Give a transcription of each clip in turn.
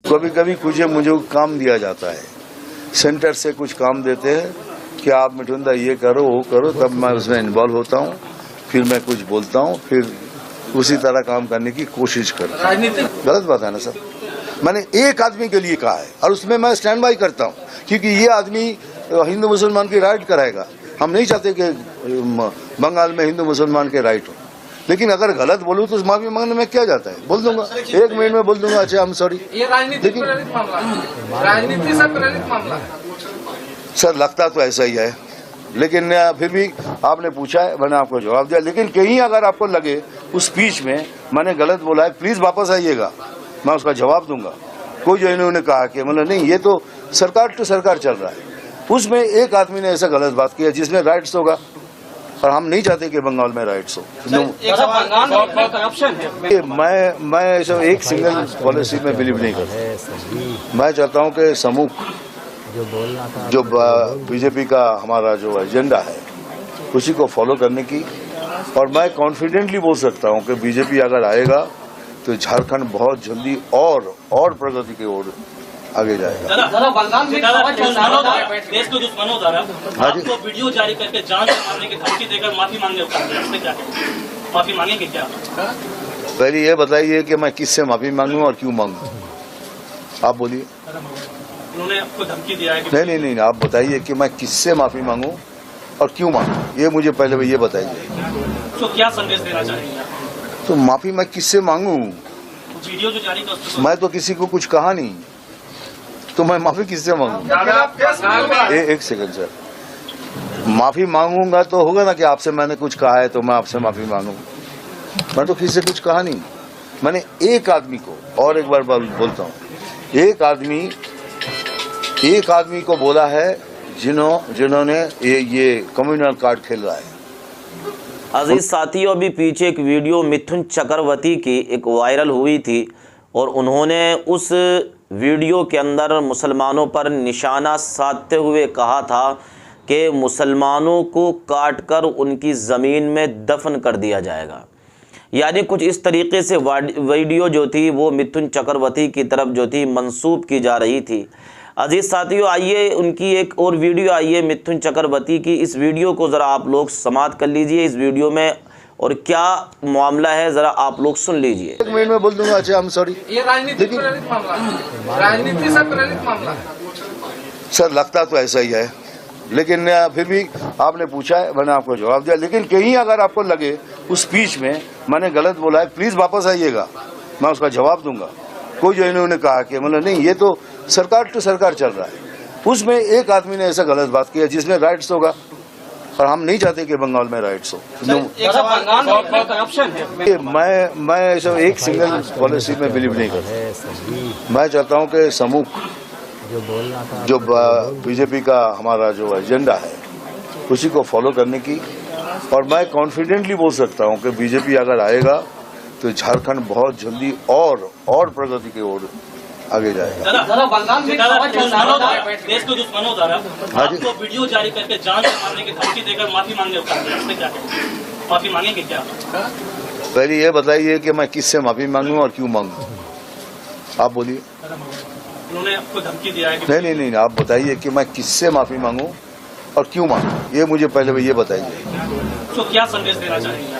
कभी कभी मुझे काम दिया जाता है, सेंटर से कुछ काम देते हैं कि आप मिठुंदा ये करो वो करो, तब मैं उसमें इन्वॉल्व होता हूँ, फिर मैं कुछ बोलता हूँ, फिर उसी तरह काम करने की कोशिश करता हूँ। गलत बात है ना सर। मैंने एक आदमी के लिए कहा है और उसमें मैं स्टैंड बाई करता हूँ, क्योंकि ये आदमी हिंदू मुसलमान की राइट कराएगा। हम नहीं चाहते कि बंगाल में हिंदू मुसलमान के राइट हो, लेकिन अगर गलत बोलूं तो माफी मांगने में क्या जाता है, बोल दूंगा, 1 मिनट में बोल दूंगा अच्छा हम सॉरी। ये राजनीति से प्रेरित मामला है सर, लगता तो ऐसा ही है, लेकिन फिर भी आपने पूछा है, मैंने आपको जवाब दिया। लेकिन कहीं अगर आपको लगे उस स्पीच में मैंने गलत बोला है, प्लीज वापस आइएगा, मैं उसका जवाब दूंगा। कोई जो इन्होंने कहा कि मतलब नहीं, ये तो सरकार टू सरकार चल रहा है, उसमें एक आदमी ने ऐसा गलत बात किया जिसमें राइट्स होगा, और हम नहीं चाहते कि बंगाल में राइट्स हो। मैं एक सिंगल पॉलिसी में बिलीव नहीं करता। मैं चाहता हूं कि समूह जो बीजेपी का हमारा जो एजेंडा है उसी को फॉलो करने की, और मैं कॉन्फिडेंटली बोल सकता हूं कि बीजेपी अगर आएगा तो झारखंड बहुत जल्दी और प्रगति की ओर आगे जाएगा। देश को दुश्मनों द्वारा आपको वीडियो जारी करके जान से मारने की धमकी देकर माफी मांगे, माफी मांगेंगे क्या? पहले ये बताइए कि मैं किससे माफी मांगूं और क्यों मांगूं, आप बोलिए। उन्होंने आपको धमकी दिया है कि नहीं, आप बताइए कि मैं किससे माफी मांगूं और क्यों मांगूं, ये मुझे पहले ये बताइए। तो क्या संदेश देना चाहेंगे? तो माफी मैं किससे मांगूं? वीडियो जो जारी कर, मैं तो किसी को कुछ कहा नहीं, तो मैं माफी किससे मांगूंगा? एक सेकंड सर, माफी मांगूंगा तो होगा ना कि आपसे मैंने कुछ कहा है तो मैं आपसे माफी मांगूंगा। मैं तो किसी से कुछ कहा नहीं। मैंने एक आदमी को, और एक बार बोलता हूँ, एक आदमी को बोला है जिन्होंने ये कम्युनल कार्ड खेल रहा है। अजीज साथियों, अभी पीछे एक वीडियो मिथुन चक्रवर्ती की एक वायरल हुई थी और उन्होंने उस वीडियो के अंदर मुसलमानों पर निशाना साधते हुए कहा था कि मुसलमानों को काटकर उनकी ज़मीन में दफन कर दिया जाएगा। यानी कुछ इस तरीके से वीडियो जो थी वो मिथुन चक्रवर्ती की तरफ जो थी मंसूब की जा रही थी। अजीज साथियों, आइए उनकी एक और वीडियो आई है मिथुन चक्रवर्ती की, इस वीडियो को ज़रा आप लोग समाप्त कर लीजिए। इस वीडियो में और क्या मामला है ज़रा आप लोग सुन लीजिए। 1 मिनट में बोल दूंगा अच्छा हम सॉरी। ये राजनीति से प्रेरित मामला है सर, लगता तो ऐसा ही है, लेकिन फिर भी आपने पूछा है, मैंने आपको जवाब दिया। लेकिन कहीं अगर आपको लगे उस स्पीच में मैंने गलत बोला है, प्लीज वापस आइएगा, मैं उसका जवाब दूंगा। कोई जो इन्होंने कहा कि मतलब नहीं, ये तो सरकार टू सरकार चल रहा है, उसमें एक आदमी ने ऐसा गलत बात किया जिसमें राइट्स होगा, और हम नहीं चाहते कि बंगाल में राइट्स हो। मैं एक सिंगल पॉलिसी में बिलीव नहीं करता। मैं चाहता हूं कि समूह जो बीजेपी का हमारा जो एजेंडा है उसी को फॉलो करने की, और मैं कॉन्फिडेंटली बोल सकता हूं कि बीजेपी अगर आएगा तो झारखंड बहुत जल्दी और प्रगति की ओर आगे जाएगा। देश को दुश्मनों द्वारा आपको वीडियो जारी करके जान से मारने की धमकी देकर माफी मांगे, माफी मांगेंगे क्या? पहले ये बताइए कि मैं किससे माफी मांगूं और क्यों मांगूं, आप बोलिए। उन्होंने आपको धमकी दिया है कि नहीं, आप बताइए कि मैं किससे माफी मांगूं और क्यों मांगूं, ये मुझे पहले ये बताइए। तो क्या संदेश देना चाहेंगे?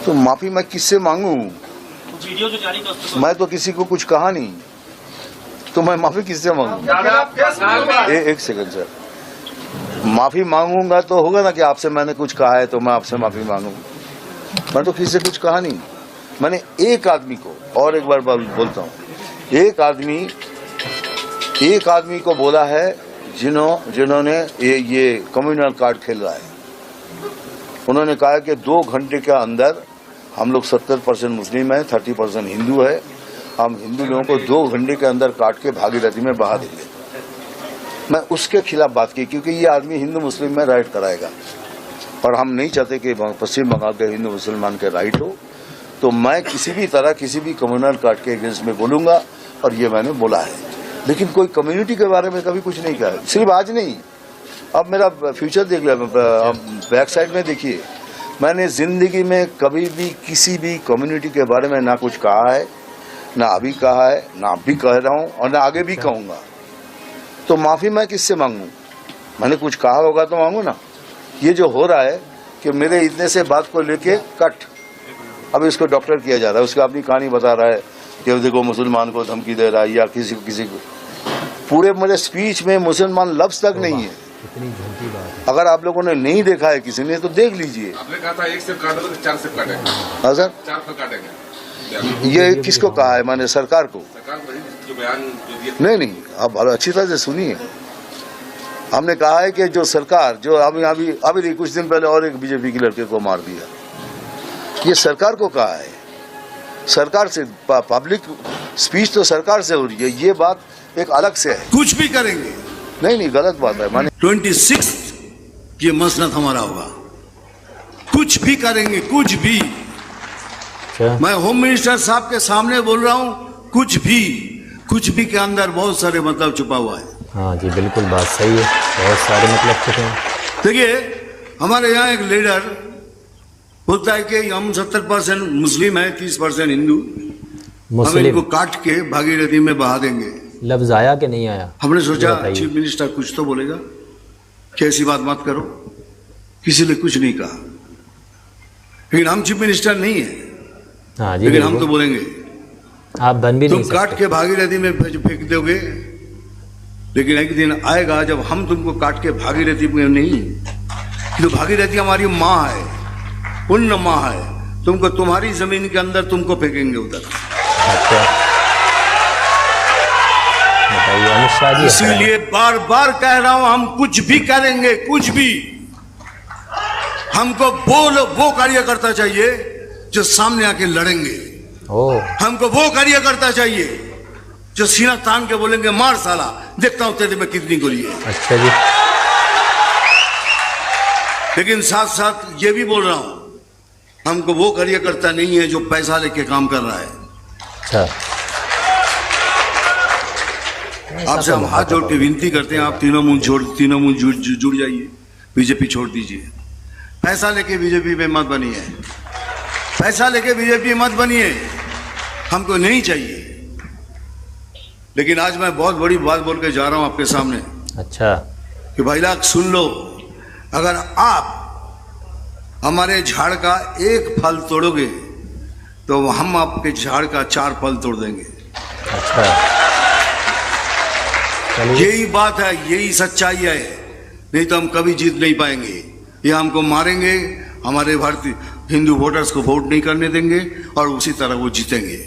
तो माफी मैं किससे मांगूं? वीडियो जो जारी कर, मैं तो किसी को कुछ कहा नहीं, तो मैं माफी किससे मांगूंगा? एक सेकंड सर, माफी मांगूंगा तो होगा ना कि आपसे मैंने कुछ कहा है तो मैं आपसे माफी मांगूंगा। मैं तो किसी से कुछ कहा नहीं। मैंने एक आदमी को, और एक बार बोलता हूँ, एक आदमी को बोला है जिन्होंने ये कम्युनल कार्ड खेल रहा है। उन्होंने कहा कि 2 घंटे के अंदर हम लोग 70% मुस्लिम है, 30% हिंदू है, हम हिंदू लोगों को 2 घंटे के अंदर काट के भागीरथी में बहा देंगे। मैं उसके खिलाफ बात की, क्योंकि ये आदमी हिंदू मुस्लिम में राइट कराएगा, और हम नहीं चाहते कि पश्चिम बंगाल के हिंदू मुसलमान के राइट हो। तो मैं किसी भी तरह किसी भी कम्युनल कार्ड के अगेंस्ट में बोलूंगा, और ये मैंने बोला है। लेकिन कोई कम्युनिटी के बारे में कभी कुछ नहीं कहा, सिर्फ आज नहीं, अब मेरा फ्यूचर देख लिया, बैक साइड में देखिए, मैंने जिंदगी में कभी भी किसी भी कम्युनिटी के बारे में ना कुछ कहा है, ना अभी कहा है, ना अब भी कह रहा हूँ और ना आगे भी कहूँगा। तो माफ़ी मैं किससे मांगूँ? मैंने कुछ कहा होगा तो मांगू ना। ये जो हो रहा है कि मेरे इतने से बात को लेके कट, अब इसको डॉक्टर किया जा रहा है, उसका अपनी कहानी बता रहा है कि देखो मुसलमान को धमकी दे रहा है या किसी को। पूरे मेरे स्पीच में मुसलमान लफ्ज तक नहीं है। अगर आप लोगों ने नहीं देखा है किसी ने तो देख लीजिए। आपने कहा था 1 स्टेप काटोगे तो 4 स्टेप काटेंगे। हाँ सर, 4 स्टेप काटेंगे। ये किसको कहा है? मैंने सरकार को। सरकार को जो बयान जो दिया नहीं, आप अच्छी तरह से सुनिए। हमने कहा है कि जो सरकार जो अभी कुछ दिन पहले और एक बीजेपी के लड़के को मार दिया, ये सरकार को कहा है। सरकार से पब्लिक स्पीच तो सरकार से हो रही है, ये बात एक अलग से है। कुछ भी करेंगे, नहीं गलत बात है। माने 26 ये मसनद हमारा होगा। कुछ भी करेंगे, कुछ भी। मैं होम मिनिस्टर साहब के सामने बोल रहा हूँ, कुछ भी के अंदर बहुत सारे मतलब छुपा हुआ है। हाँ जी, बिल्कुल बात सही है, बहुत सारे मतलब छुपे हैं। देखिए, हमारे यहाँ एक लीडर बोलता है कि हम 70% मुस्लिम है, 30% हिंदू, हम इनको काट के भागीरथी में बहा देंगे। लफ्ज आया कि नहीं आया? हमने सोचा चीफ मिनिस्टर कुछ तो बोलेगा, कैसी बात मत करो, किसी ने कुछ नहीं कहा। लेकिन हम चीफ मिनिस्टर नहीं है। हाँ जी, लेकिन हम तो बोलेंगे। आप बन भी नहीं सकते। तुम काट के भागीरथी में फेंक दोगे, लेकिन एक दिन आएगा जब हम तुमको काट के भागीरथी में नहीं, तो भागीरथी हमारी माँ है, पुण्य माँ है, तुमको तुम्हारी जमीन के अंदर तुमको फेंकेंगे उधर। अच्छा, बताइए अमित शाह जी। इसीलिए बार बार कह रहा हूं, हम कुछ भी करेंगे, कुछ भी। हमको वो कार्यकर्ता चाहिए जो सामने आके लड़ेंगे। हमको वो कार्यकर्ता चाहिए जो सीना तान के बोलेंगे, मार साला, देखता हूं तेरे में कितनी गोली है। अच्छा जी। लेकिन साथ साथ ये भी बोल रहा हूं, हमको वो कार्यकर्ता नहीं है जो पैसा लेके काम कर रहा है। अच्छा, आपसे हम हाथ जोड़ के विनती करते हैं, आप तीनों मुंह जुड़ जाइए, बीजेपी छोड़ दीजिए। पैसा लेके बीजेपी में मत बनिए, पैसा लेके बीजेपी मत बनिए, हमको नहीं चाहिए। लेकिन आज मैं बहुत बड़ी बात बोल के जा रहा हूं आपके सामने। अच्छा, कि भाई लोग सुन लो, अगर आप हमारे झाड़ का एक फल तोड़ोगे तो हम आपके झाड़ का 4 फल तोड़ देंगे। अच्छा, यही बात है, यही सच्चाई है। नहीं तो हम कभी जीत नहीं पाएंगे। ये हमको मारेंगे, हमारे भारतीय हिंदू वोटर्स को वोट नहीं करने देंगे और उसी तरह वो जीतेंगे।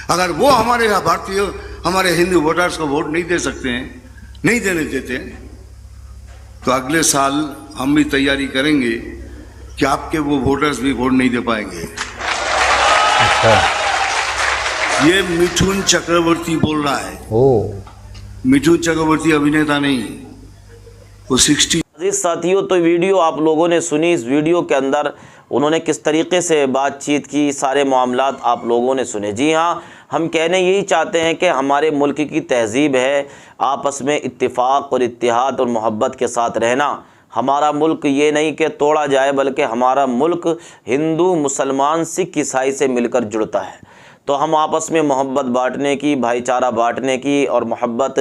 अगर वो हमारे हिंदू वोटर्स को वोट नहीं दे सकते हैं, नहीं देने देते, तो अगले साल हम भी तैयारी करेंगे कि आपके वो वोटर्स भी वोट नहीं दे पाएंगे। अच्छा, ये मिथुन चक्रवर्ती बोल रहा है। मिथुन चक्रवर्ती अभिनेता नहीं, वो 60। अजीज साथियों, तो वीडियो आप लोगों ने सुनी। इस वीडियो के अंदर उन्होंने किस तरीके से बातचीत की, सारे मामलात आप लोगों ने सुने। जी हाँ, हम कहने यही चाहते हैं कि हमारे मुल्क की तहजीब है आपस में इत्तेफाक और इत्तेहाद और मोहब्बत के साथ रहना। हमारा मुल्क ये नहीं कि तोड़ा जाए, बल्कि हमारा मुल्क हिंदू, मुसलमान, सिख, ईसाई से मिलकर जुड़ता है। तो हम आपस में मोहब्बत बांटने की, भाईचारा बांटने की और मोहब्बत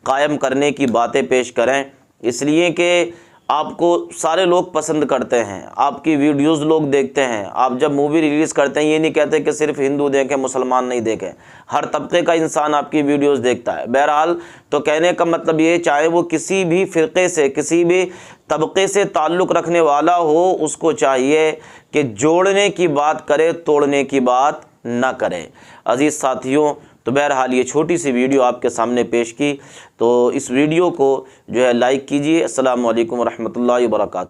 कायम करने की बातें पेश करें, इसलिए कि आपको सारे लोग पसंद करते हैं, आपकी वीडियोस लोग देखते हैं। आप जब मूवी रिलीज़ करते हैं, ये नहीं कहते कि सिर्फ हिंदू देखें, मुसलमान नहीं देखें, हर तबके का इंसान आपकी वीडियोस देखता है। बहरहाल, तो कहने का मतलब ये, चाहे वो किसी भी फ़िरक़े से, किसी भी तबके से ताल्लुक़ रखने वाला हो, उसको चाहिए कि जोड़ने की बात करे, तोड़ने की बात ना करे। अजीज़ साथियों, तो बहरहाल ये छोटी सी वीडियो आपके सामने पेश की, तो इस वीडियो को जो है लाइक कीजिए। अस्सलामु अलैकुम रहमतुल्लाहि व बरकातहू।